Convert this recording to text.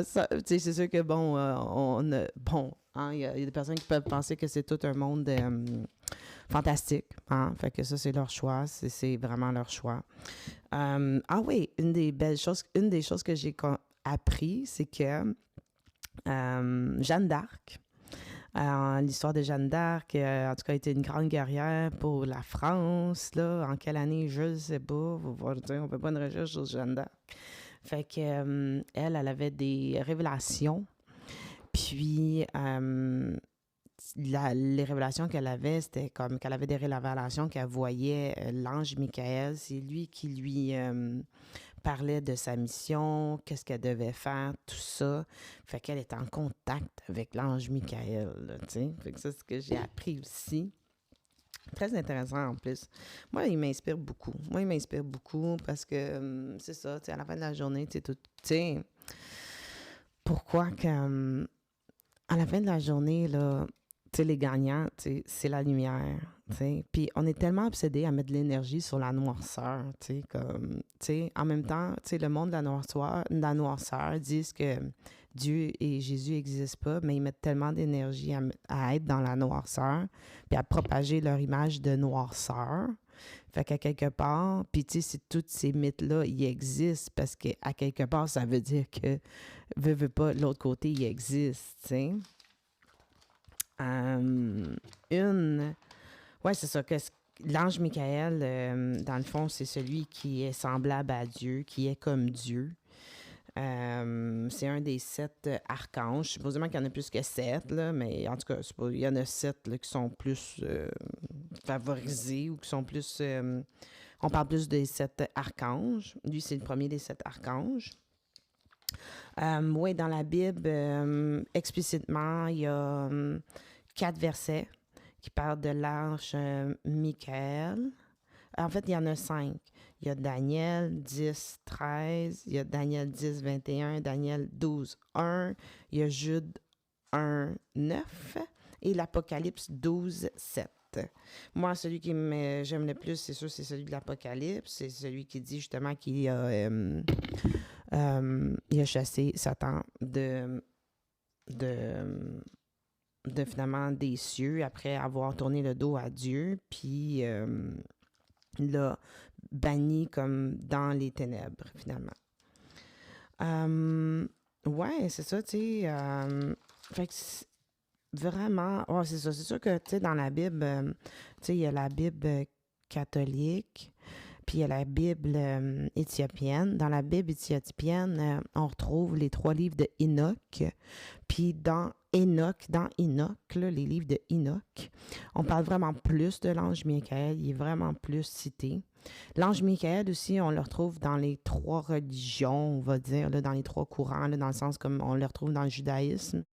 Ça, tu sais, c'est sûr que, bon, bon, hein, il y a des personnes qui peuvent penser que c'est tout un monde fantastique, hein, fait que ça, c'est leur choix, c'est vraiment leur choix. Ah oui, une des choses que j'ai appris, c'est que Jeanne d'Arc, l'histoire de Jeanne d'Arc, en tout cas, était une grande guerrière pour la France, là, en quelle année, je ne sais pas, on peut pas une recherche sur Jeanne d'Arc. Fait que elle avait des révélations. Puis les révélations qu'elle avait, c'était comme qu'elle avait des révélations qu'elle voyait l'ange Michael. C'est lui qui lui parlait de sa mission, qu'est-ce qu'elle devait faire, tout ça. Fait qu'elle est en contact avec l'ange Michael, là, tu sais. Fait que ça, c'est ce que j'ai appris aussi. Très intéressant en plus. Moi, il m'inspire beaucoup. Moi, il m'inspire beaucoup parce que c'est ça, tu sais, à la fin de la journée, tu sais, tu sais, pourquoi que, à la fin de la journée, là, tu sais, les gagnants, tu sais, c'est la lumière, tu sais. Puis on est tellement obsédé à mettre de l'énergie sur la noirceur, tu sais, comme, tu sais, en même temps, tu sais, le monde de la noirceur disent que Dieu et Jésus n'existent pas, mais ils mettent tellement d'énergie à être dans la noirceur, puis à propager leur image de noirceur. Fait qu'à quelque part, puis tu sais, si tous ces mythes-là, ils existent, parce qu'à quelque part, ça veut dire que, veut pas, l'autre côté, il existe, tu sais. Euh, une, ouais, c'est ça, l'ange Michael, dans le fond, c'est celui qui est semblable à Dieu, qui est comme Dieu. C'est un des 7 archanges. Supposément qu'il y en a plus que 7, là, mais en tout cas, il y en a 7 là, qui sont plus favorisés ou qui sont plus. On parle plus des 7 archanges. Lui, c'est le premier des 7 archanges. Oui, dans la Bible, explicitement, il y a 4 versets qui parlent de l'ange Michael. En fait, il y en a 5. Il y a Daniel 10, 13, il y a Daniel 10, 21, Daniel 12, 1, il y a Jude 1, 9 et l'Apocalypse 12, 7. Moi, celui que j'aime le plus, c'est sûr, c'est celui de l'Apocalypse. C'est celui qui dit justement qu'il il a chassé Satan de, de finalement des cieux après avoir tourné le dos à Dieu, puis l'a banni comme dans les ténèbres, finalement. Ouais, c'est ça, tu sais. Fait que vraiment, ouais, c'est ça. C'est sûr que, tu sais, dans la Bible, tu sais, il y a la Bible catholique, puis il y a la Bible éthiopienne. Dans la Bible éthiopienne, on retrouve les 3 livres de Enoch. Puis dans Enoch, là, les livres de Enoch, on parle vraiment plus de l'ange Michael. Il est vraiment plus cité. L'ange Michael aussi, on le retrouve dans les 3 religions, on va dire, là, dans les 3 courants, là, dans le sens comme on le retrouve dans le judaïsme.